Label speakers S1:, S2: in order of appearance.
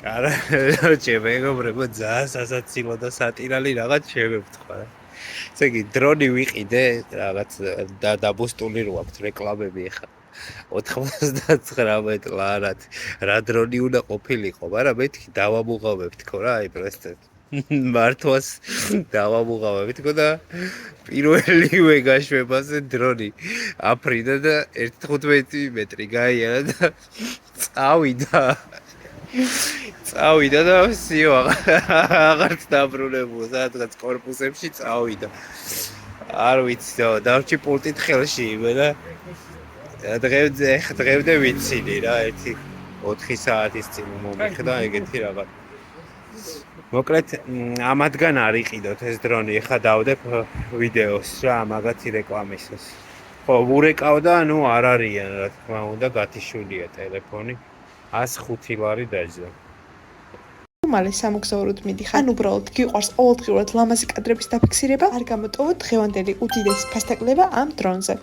S1: არა, ჩემეგობრებო ძალიან სასაცილო და სატირალი რაღაც შევევთქვა. ესე იგი, დრონი ვიყიდე, რაღაც დაბუსტული რო აქვს რეკლამები ახლა. 99 ლარად. რა დრონი უნდა ყოფილიყო, მაგრამ მეთქი დავამუღავებთქო რა, აი პრესტეთ. მართვას დავამუღავებ თქო და პირველივე გაშვებაზე დრონი აფრიდა და 1.15 მეტრი გაიარა და წავიდა და всё აღარც დაბრუნებულა სადღაც корпуსებში წავიდა არ ვიცი დავჭი პულტით ხელში იმე და დღევდე ვიცინი რა 4 საათის წინ მომიხდა ეგეთი რაღაც მოკლედ ამადგან არ იყიდოთ ეს დრონი ხა დავდებ ვიდეოს რა მაგათი რეკლამისას ხო ურეკავდა ნუ არ არიან რა თქმა უნდა გათიშულია ტელეფონი 105 ლარი დაჯდა
S2: მალე სამოგზაუროდ მიდიხარ ან უბრალოდ გიყვარს ყოველდღიურად ლამაზი კადრების დაფიქსირება არ გამოტოვოთ დღევანდელი უდიდესი ფასტაკლება ამ დრონზე